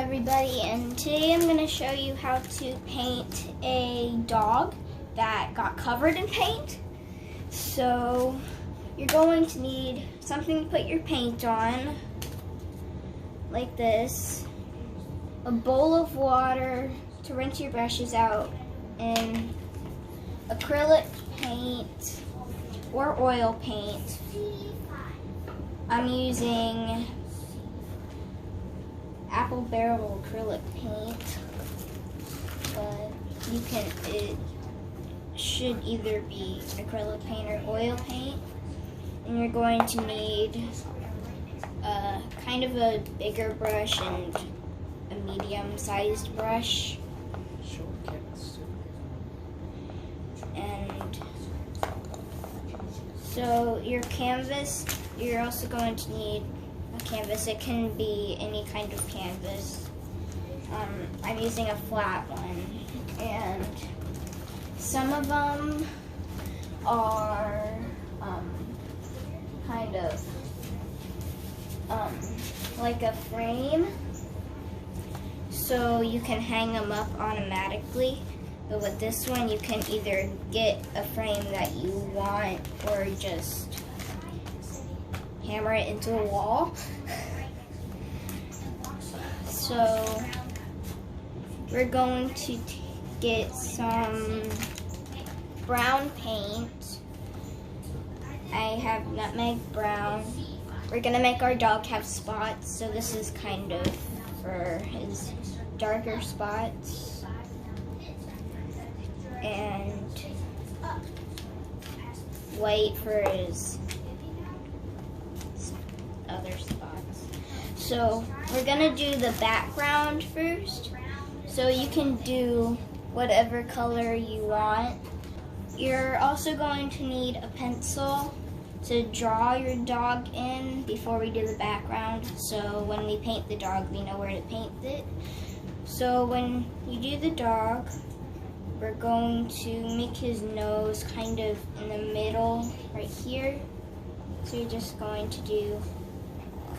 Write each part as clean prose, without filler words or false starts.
everybody, and today I'm going to show you how to paint a dog that got covered in paint. So you're going to need something to put your paint on, like this, a bowl of water to rinse your brushes out, and acrylic paint or oil paint. I'm using Apple Barrel acrylic paint, but it should either be acrylic paint or oil paint. And you're going to need kind of a bigger brush and a medium-sized brush. And so your canvas, you're also going to need a canvas. It can be any kind of canvas. I'm using a flat one, and some of them are kind of like a frame, so you can hang them up automatically. But with this one, you can either get a frame that you want or just hammer it into a wall. So we're going to get some brown paint. I have nutmeg brown. We're gonna make our dog have spots, so this is kind of for his darker spots. And white for his other spots. So we're gonna do the background first. So you can do whatever color you want. You're also going to need a pencil to draw your dog in before we do the background. So when we paint the dog, we know where to paint it. So when you do the dog, we're going to make his nose kind of in the middle right here. So you're just going to do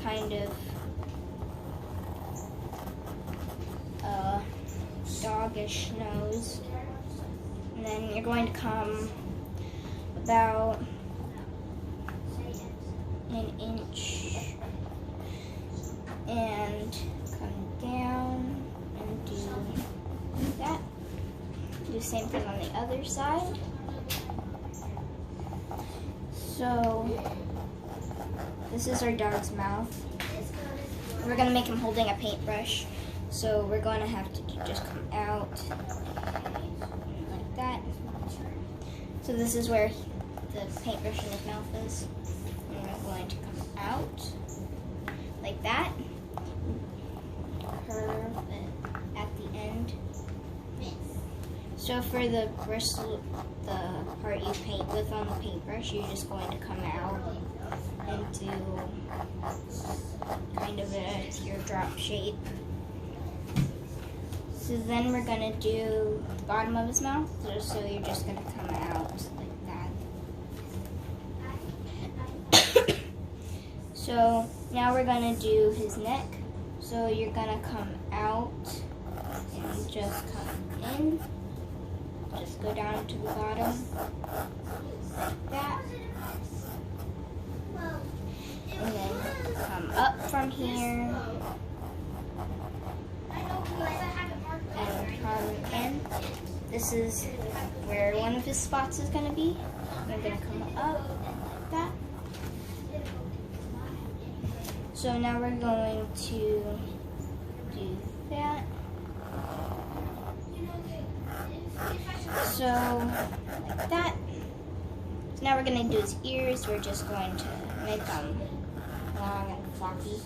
kind of a doggish nose. And then you're going to come about an inch and come down and do that. Do the same thing on the other side. So this is our dog's mouth. We're gonna make him holding a paintbrush. So we're going to have to just come out like that. So this is where the paintbrush in his mouth is. And we're going to come out like that. Curve it at the end. So for the bristle, the part you paint with on the paintbrush, you're just going to come out and do kind of a teardrop shape. So then we're gonna do the bottom of his mouth, so you're just gonna come out like that. So now we're gonna do his neck. So you're gonna come out and just come in. Just go down to the bottom, like that. And then come up from here. And come in. This is where one of his spots is going to be. I'm going to come up like that. So now we're going to do that. So like that. So now we're going to do his ears. We're just going to make them long and floppy.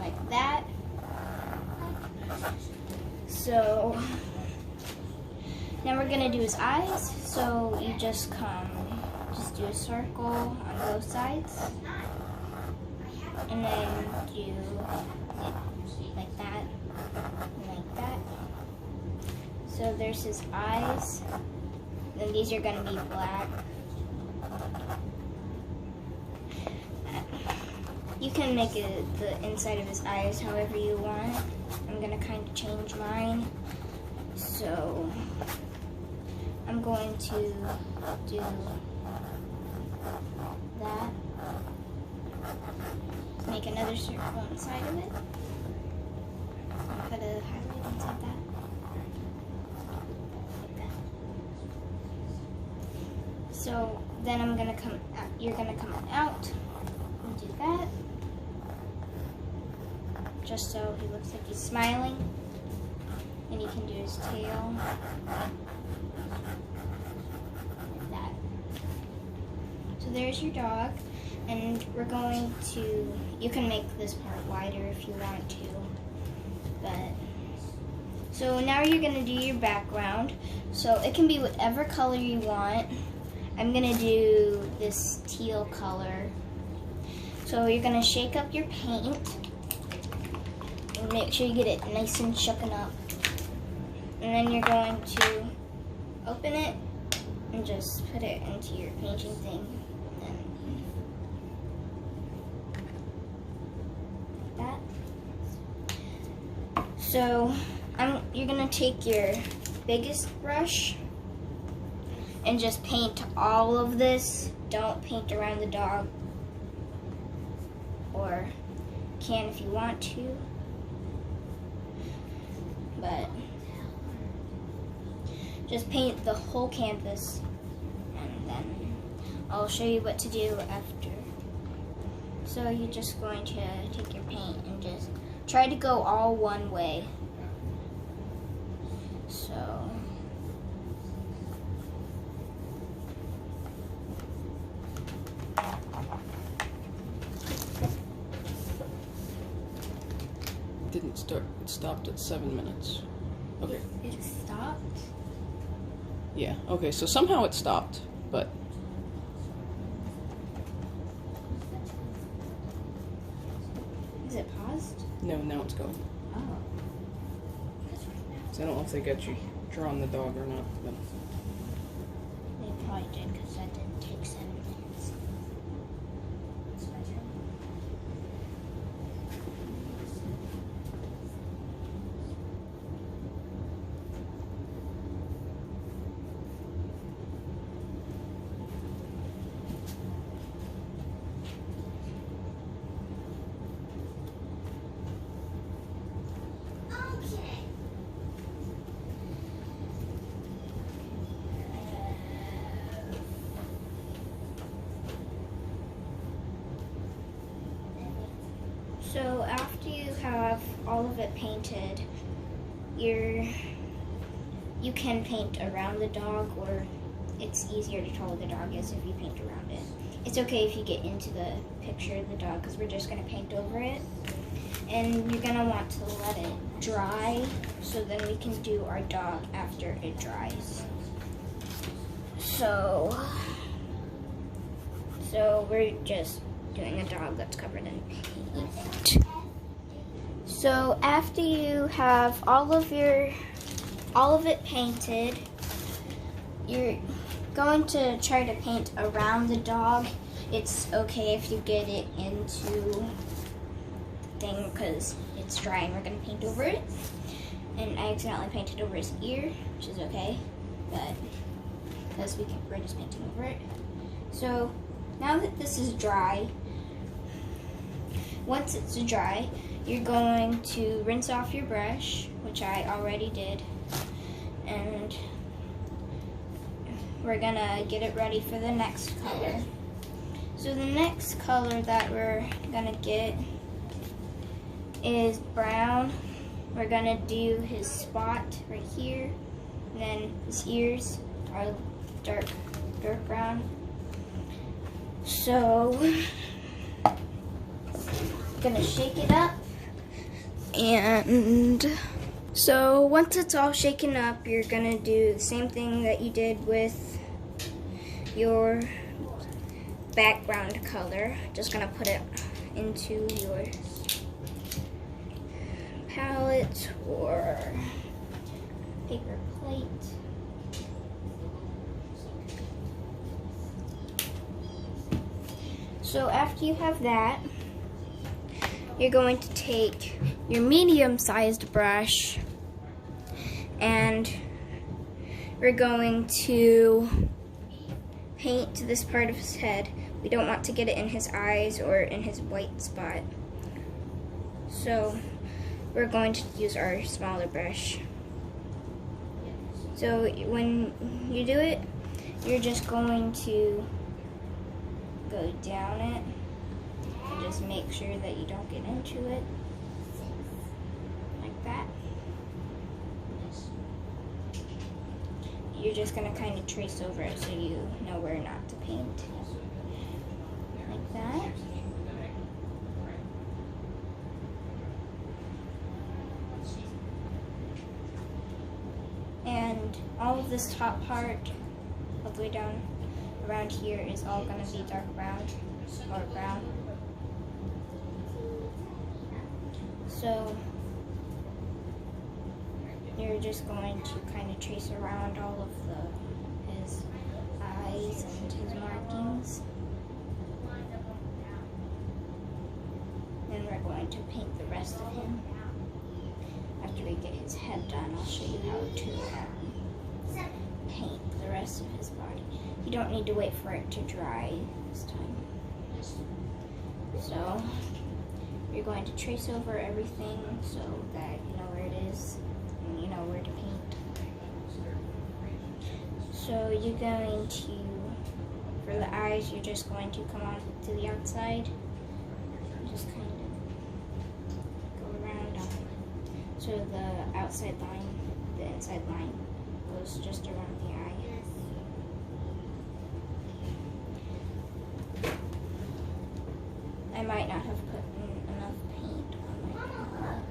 Like that. So now we're gonna do his eyes. So you just do a circle on both sides, and then do it like that, and like that. So there's his eyes. Then these are gonna be black. You can make it the inside of his eyes however you want. I'm gonna kind of change mine. So I'm going to do that. Make another circle inside of it. Put a highlight inside that. Like that. So then I'm gonna come out, you're gonna come out and do that. Just so he looks like he's smiling. And you can do his tail. Like that. So there's your dog. And we're going to, you can make this part wider if you want to. But, so now you're gonna do your background. So it can be whatever color you want. I'm gonna do this teal color. So you're gonna shake up your paint. And make sure you get it nice and shooken up. And then you're going to open it and just put it into your painting thing. And like that. So you're gonna take your biggest brush and just paint all of this. Don't paint around the dog, or can if you want to, but just paint the whole canvas, and then I'll show you what to do after. So you're just going to take your paint and just try to go all one way. So Didn't start, it stopped at 7 minutes. Okay. it stopped. Yeah, okay, so somehow it stopped, but Is it paused? no, now it's going. Oh. So I don't know if they got you drawing the dog or not, but They probably did, because that didn't take 7 minutes. So after you have all of it painted, you can paint around the dog, or it's easier to tell what the dog is if you paint around it. It's okay if you get into the picture of the dog, because we're just going to paint over it. And you're going to want to let it dry, so then we can do our dog after it dries. So we're just doing a dog that's covered in paint. So after you have all of it painted, you're going to try to paint around the dog. It's okay if you get it into the thing because it's dry and we're going to paint over it. And I accidentally painted over his ear, which is okay, but because we're just painting over it. So now that this is dry, once it's dry, you're going to rinse off your brush, which I already did, and we're gonna get it ready for the next color. So the next color that we're gonna get is brown. We're gonna do his spot right here, and then his ears are dark brown. So gonna shake it up, and so once it's all shaken up, you're gonna do the same thing that you did with your background color. Just gonna put it into your palette or paper plate. So after you have that, you're going to take your medium-sized brush and we're going to paint this part of his head. We don't want to get it in his eyes or in his white spot. So we're going to use our smaller brush. So when you do it, you're just going to go down it and just make sure that you don't get into it, like that. You're just going to kind of trace over it so you know where not to paint, like that. And all of this top part, all the way down around here, is all going to be dark brown or brown. So you're just going to kind of trace around all of his eyes and his markings. And we're going to paint the rest of him. After we get his head done, I'll show you how to paint the rest of his body. You don't need to wait for it to dry this time. So you're going to trace over everything so that you know where it is and you know where to paint. So you're going to, for the eyes, you're just going to come on to the outside. Just kind of go around so the outside line, the inside line goes just around the eye. I might not have put enough paint on my camera.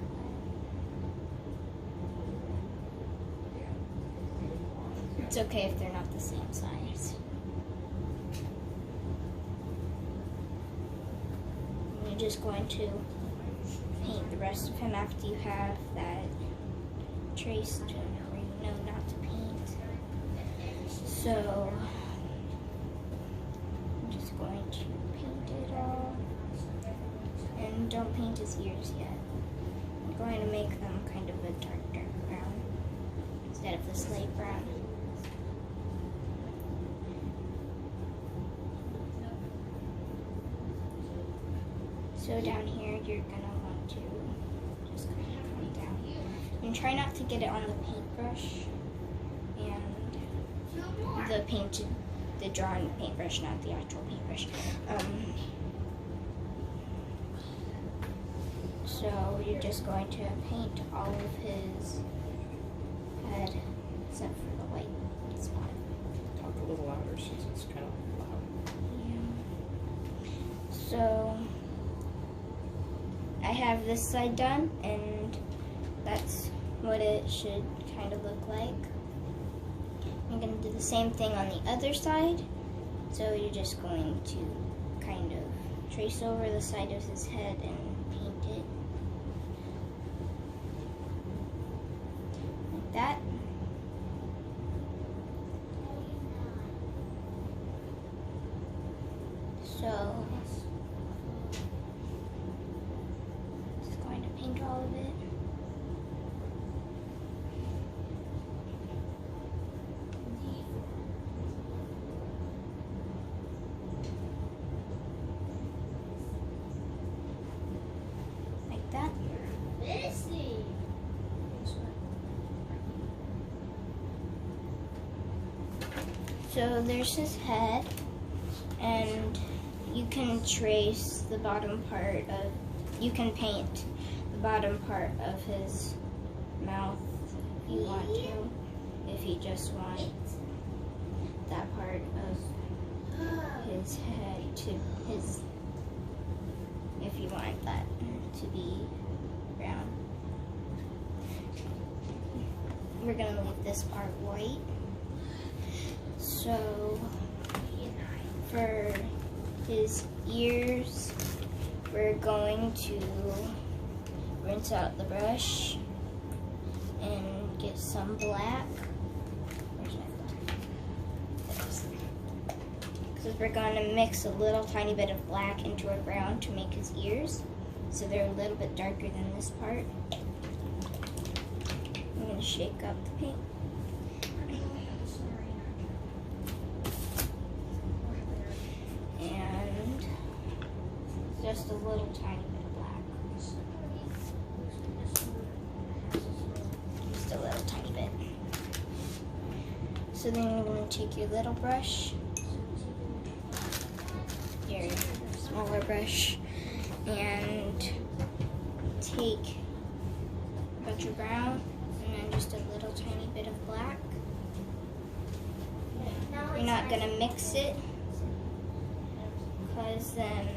It's okay if they're not the same size. And you're just going to paint the rest of him after you have that traced where you know not to paint. So I'm just going to paint it all. And don't paint his ears yet. I'm going to make them kind of a dark brown instead of the slate brown. So down here, you're gonna want to just kind of come down. And try not to get it on the paintbrush and the drawn paintbrush, not the actual paintbrush. So you're just going to paint all of his head except for the white spot. Talk a little louder since it's kind of loud. Yeah. So I have this side done, and that's what it should kind of look like. I'm going to do the same thing on the other side. So you're just going to kind of trace over the side of his head and paint it like that. So just going to paint all of it. Like that. So there's his head, and you can trace the bottom part of, you can paint the bottom part of his mouth if you want to, if you just want that part of his head to his, if you want that to be brown. We're gonna leave this part white. So for his ears, we're going to rinse out the brush and get some black. Where's my black? Because we're going to mix a little tiny bit of black into a brown to make his ears. so they're a little bit darker than this part. I'm going to shake up the paint. And just a little tiny bit of black. Just a little tiny bit. So then you're going to take your little brush, your smaller brush, and take a bunch of brown and then just a little tiny bit of black. You're not going to mix it because then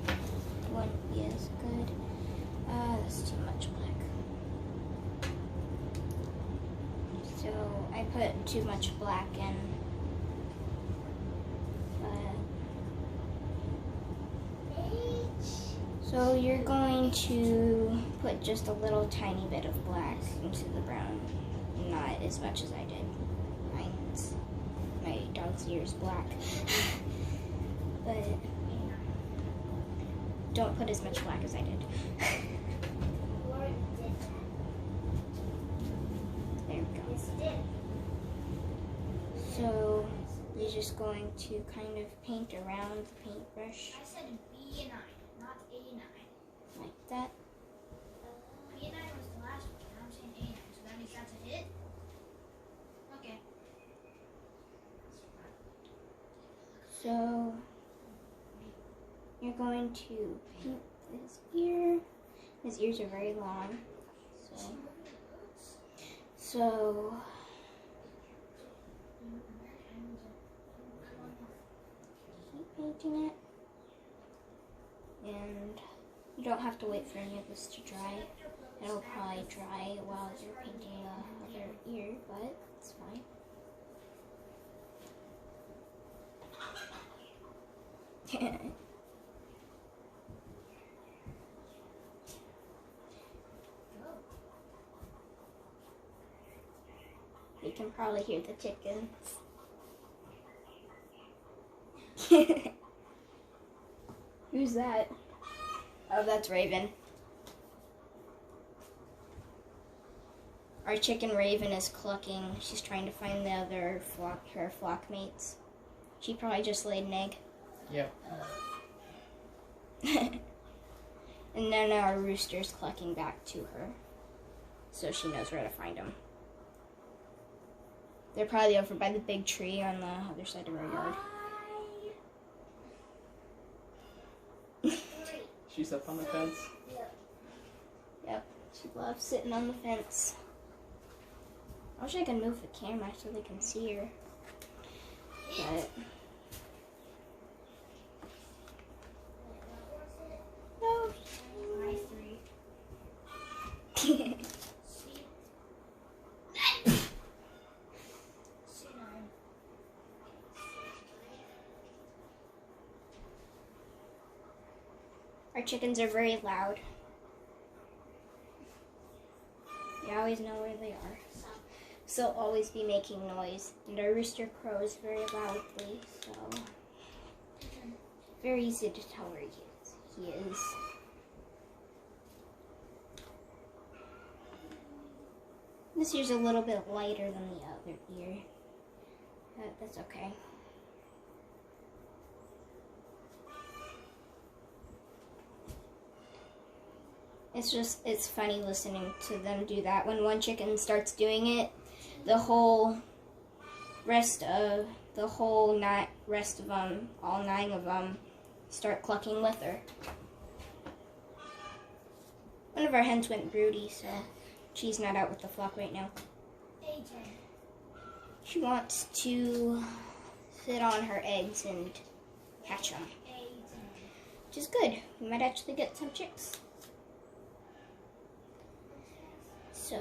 it wouldn't be as good. That's too much black. So I put too much black in. So you're going to put just a little tiny bit of black into the brown, not as much as I did. My dog's ear is black, but don't put as much black as I did. There we go. So you're just going to kind of paint around the paintbrush. I said B9, not A9. Like that. B9 was the last one, and I'm saying A9, so that means that's a hit? Okay. So you're going to paint his ear. His ears are very long. So keep painting it. And you don't have to wait for any of this to dry. It'll probably dry while you're painting the other ear, but it's fine. You can probably hear the chickens. Who's that? Oh, that's Raven. Our chicken Raven is clucking. She's trying to find the other her flock mates. She probably just laid an egg. Yep. And then our rooster's clucking back to her, so she knows where to find them. They're probably over by the big tree on the other side of our yard. She's up on the fence. Yep, she loves sitting on the fence. I wish I could move the camera so they can see her. But no. Our chickens are very loud. They always know where they are. So they'll always be making noise. And our rooster crows very loudly, so very easy to tell where he is. This ear's a little bit lighter than the other ear, but that's okay. It's funny listening to them do that. When one chicken starts doing it, the whole rest of them, all 9 of them, start clucking with her. One of our hens went broody, so she's not out with the flock right now. AJ. She wants to sit on her eggs and hatch them, which is good. We might actually get some chicks. So,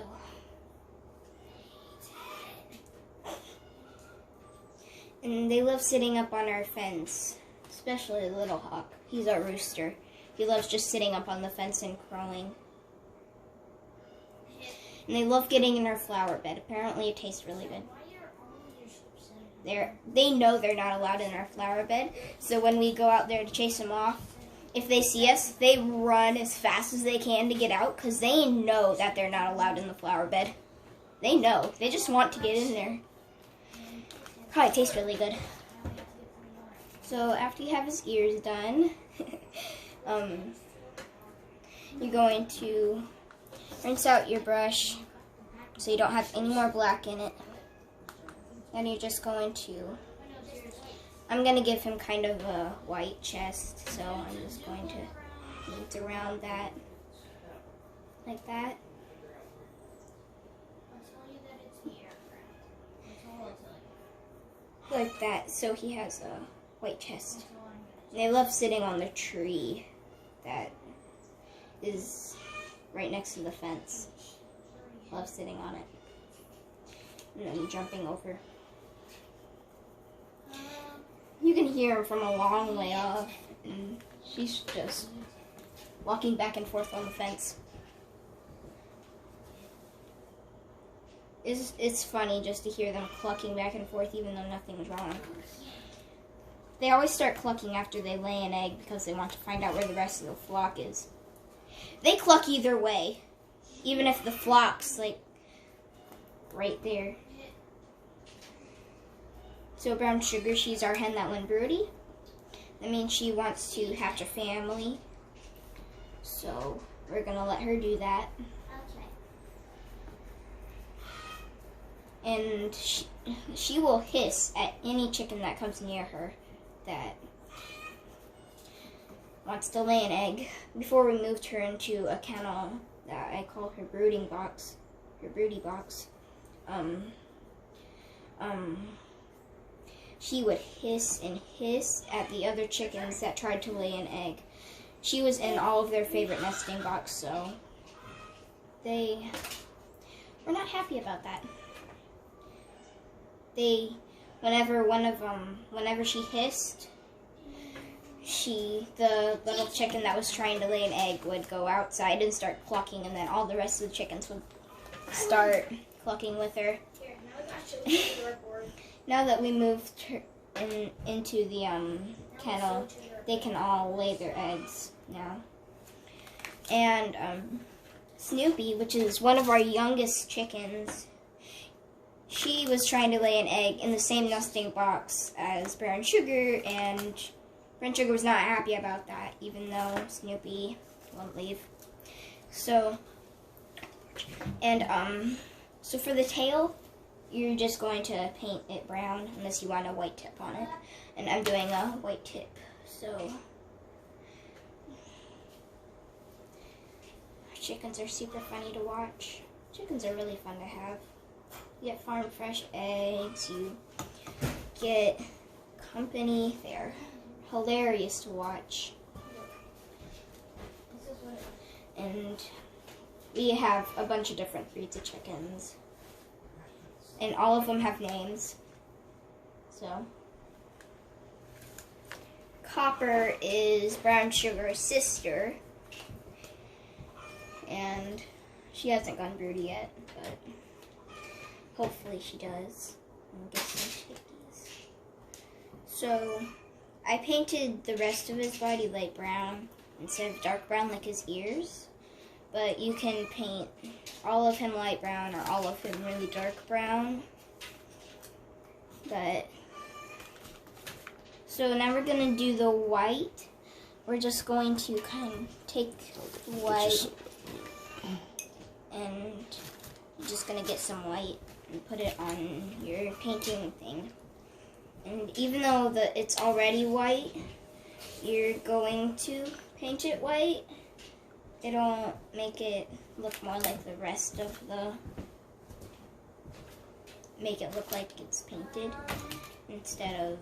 and they love sitting up on our fence, especially Little Hawk. He's our rooster. He loves just sitting up on the fence and crowing. And they love getting in our flower bed. Apparently it tastes really good. They know they're not allowed in our flower bed, so when we go out there to chase them off, if they see us, they run as fast as they can to get out because they know that they're not allowed in the flower bed. They know. They just want to get in there. Probably tastes really good. So after you have his ears done, you're going to rinse out your brush so you don't have any more black in it. And you're just going to, I'm going to give him kind of a white chest, so I'm just going to paint around that, like that. Like that, so he has a white chest. And they love sitting on the tree that is right next to the fence. Love sitting on it. And then jumping over. You can hear him from a long way off, and she's just walking back and forth on the fence. It's funny just to hear them clucking back and forth even though nothing's wrong. They always start clucking after they lay an egg because they want to find out where the rest of the flock is. They cluck either way, even if the flock's like right there. So Brown Sugar, she's our hen that went broody. That means she wants to hatch a family. So we're gonna let her do that. And she will hiss at any chicken that comes near her that wants to lay an egg. Before we moved her into a kennel that I call her broody box, she would hiss and hiss at the other chickens that tried to lay an egg. She was in all of their favorite nesting box, so they were not happy about that. Whenever she hissed, the little chicken that was trying to lay an egg would go outside and start clucking, and then all the rest of the chickens would start clucking with her. Now that we moved her into the kennel, they can all lay their eggs now. And Snoopy, which is one of our youngest chickens, she was trying to lay an egg in the same nesting box as Brown Sugar, and Brown Sugar was not happy about that, even though Snoopy won't leave. So for the tail, you're just going to paint it brown unless you want a white tip on it. And I'm doing a white tip, so chickens are super funny to watch. Chickens are really fun to have. You get farm fresh eggs, you get company. They're hilarious to watch. And we have a bunch of different breeds of chickens. And all of them have names. So Copper is Brown Sugar's sister. And she hasn't gone broody yet, but hopefully she does. And get some chickies. So I painted the rest of his body light brown instead of dark brown like his ears. But you can paint all of him light brown or all of him really dark brown. So now we're going to do the white. We're just going to kind of take the white and you're just going to get some white and put it on your painting thing. And even though it's already white, you're going to paint it white. It'll make it look more like the rest of make it look like it's painted instead of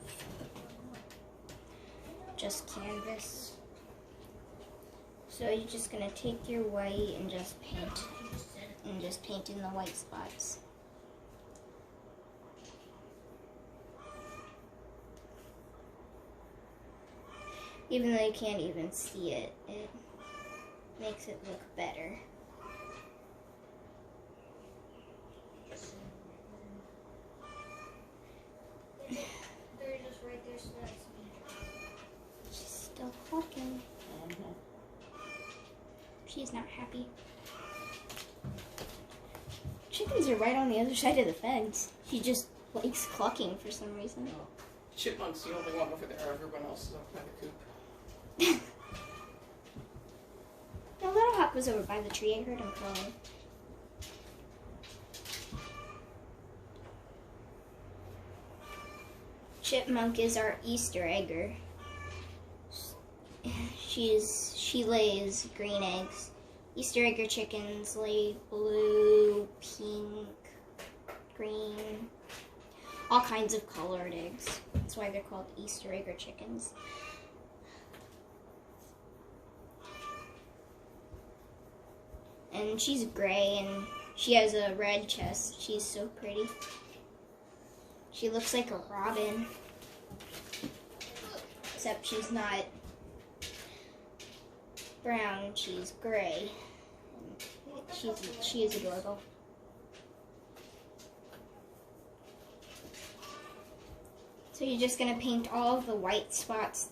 just canvas. So you're just gonna take your white and just paint in the white spots. Even though you can't even see it, it makes it look better. They're just right there, so that's me. She's still talking. not happy. Chickens are right on the other side of the fence. She just likes clucking for some reason. Oh. Chipmunk's the only one over there. Everyone else is up by the coop. No, Little Hawk was over by the tree. I heard him crowing. Chipmunk is our Easter egger. She lays green eggs. Easter egger chickens lay blue, pink, green, all kinds of colored eggs. That's why they're called Easter egger chickens. And she's gray and she has a red chest. She's so pretty. She looks like a robin. Except she's not brown, she's gray. She is adorable. So you're just gonna paint all of the white spots,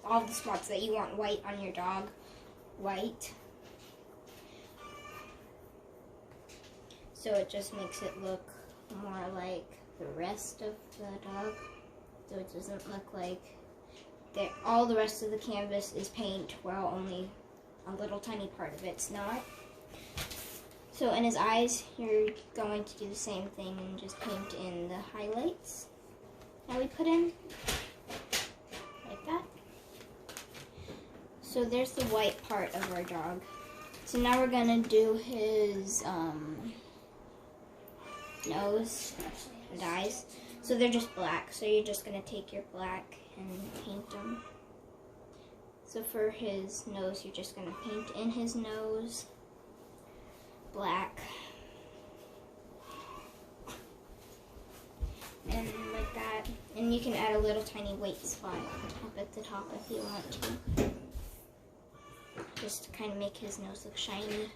all the spots that you want white on your dog, white. So it just makes it look more like the rest of the dog. So it doesn't look like that all the rest of the canvas is paint while only a little tiny part of it's not. So in his eyes, you're going to do the same thing and just paint in the highlights that we put in, like that. So there's the white part of our dog. So now we're gonna do his nose and eyes. So they're just black, so you're just gonna take your black and paint them. So for his nose, you're just gonna paint in his nose black. And like that. And you can add a little tiny white spot up at the top if you want to. Just to kind of make his nose look shiny.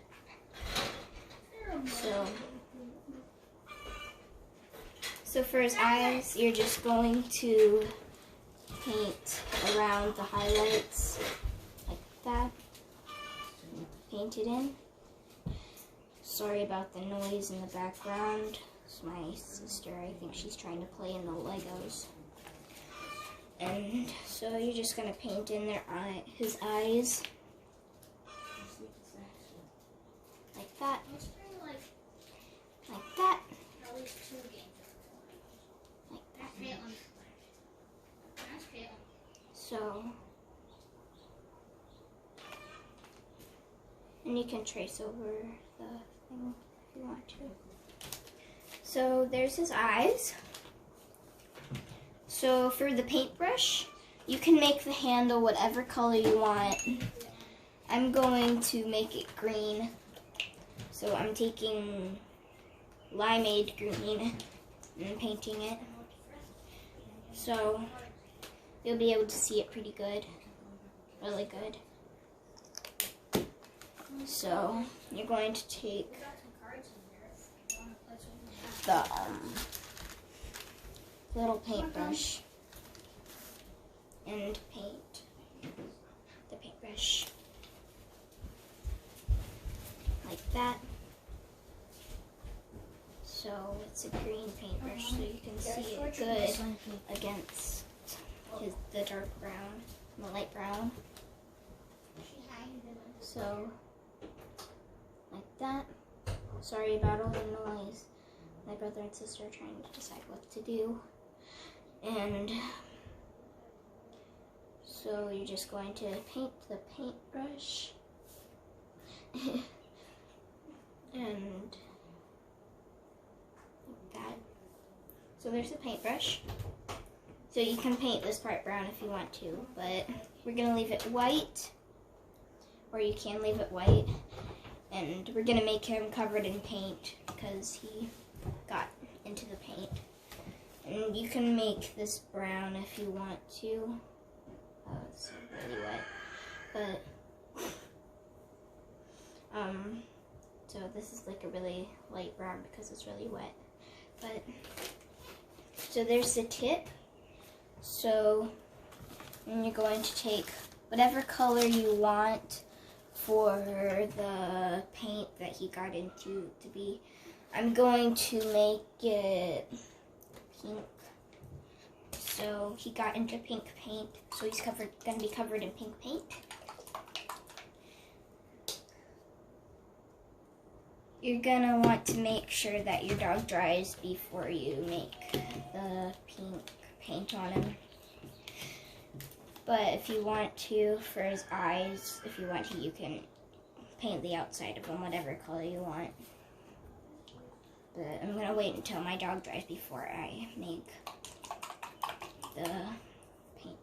So for his eyes, you're just going to paint around the highlights like that. Paint it in. Sorry about the noise in the background. It's my sister. I think she's trying to play in the Legos. And so you're just gonna paint in his eyes like that. Like that. So, and you can trace over the thing if you want to. So there's his eyes. So for the paintbrush, you can make the handle whatever color you want. I'm going to make it green. So I'm taking limeade green and painting it. So you'll be able to see it pretty good, really good. So you're going to take the little paintbrush and paint the paintbrush like that. So it's a green paintbrush, so you can see it good against the dark brown, the light brown. So like that. Sorry about all the noise. My brother and sister are trying to decide what to do. And so you're just going to paint the paintbrush and like that. So there's the paintbrush. So you can paint this part brown if you want to, but we're gonna leave it white, or you can leave it white, and we're gonna make him covered in paint because he got into the paint. And you can make this brown if you want to. Oh, it's really wet. But so this is like a really light brown because it's really wet. But so there's the tip. So you're going to take whatever color you want for the paint that he got into to be. I'm going to make it pink. So he got into pink paint, so he's gonna be covered in pink paint. You're gonna want to make sure that your dog dries before you make the pink paint on him. But if you want to, for his eyes, if you want to, you can paint the outside of him whatever color you want. But I'm gonna wait until my dog dries before I make the paint.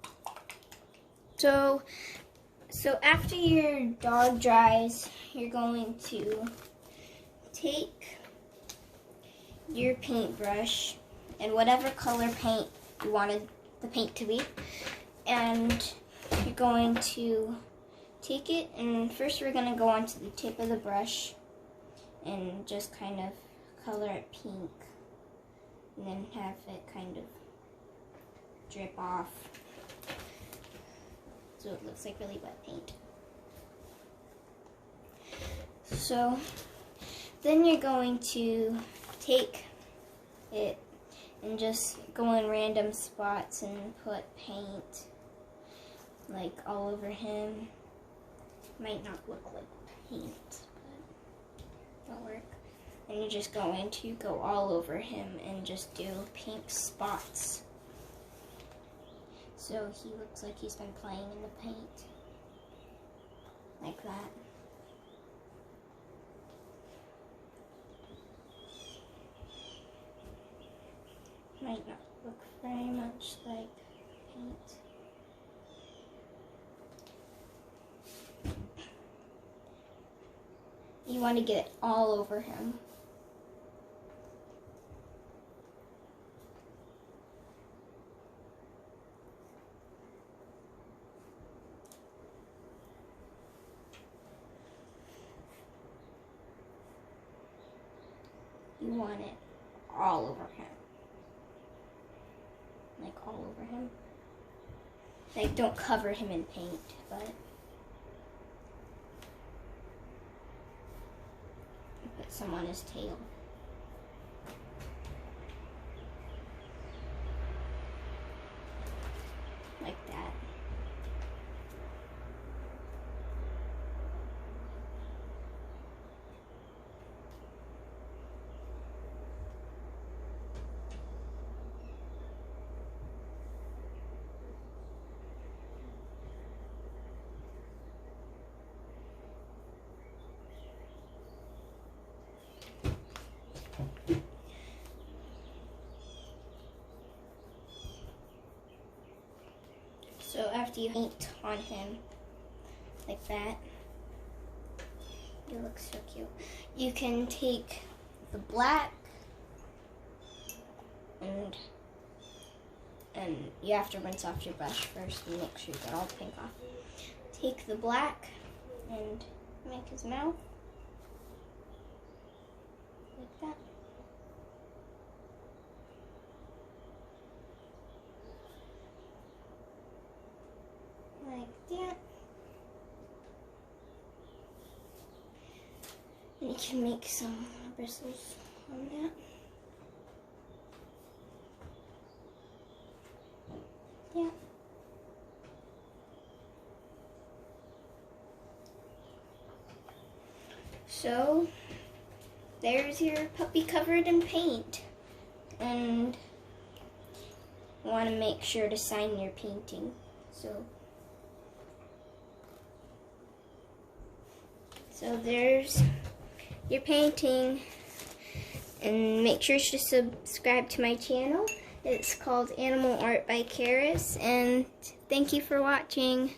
So after your dog dries, you're going to take your paintbrush and whatever color paint you wanted the paint to be, and you're going to take it, and first we're going to go onto the tip of the brush and just kind of color it pink, and then have it kind of drip off so it looks like really wet paint. So then you're going to take it and just go in random spots and put paint like all over him. Might not look like paint, but it'll work. And you're just going to go all over him and just do pink spots. So he looks like he's been playing in the paint. Like that. Might not look very much like paint. You want to get it all over him. You want it all over him. Like all over him. Like don't cover him in paint, but put some on his tail. Like that. So after you paint on him like that, it looks so cute. You can take the black and you have to rinse off your brush first and make sure you get all the paint off. Take the black and make his mouth like that. Like that. And you can make some bristles on that. Yeah. So there's your puppy covered in paint. And you want to make sure to sign your painting. So there's your painting, and make sure to subscribe to my channel. It's called Animal Art by Karis, and thank you for watching.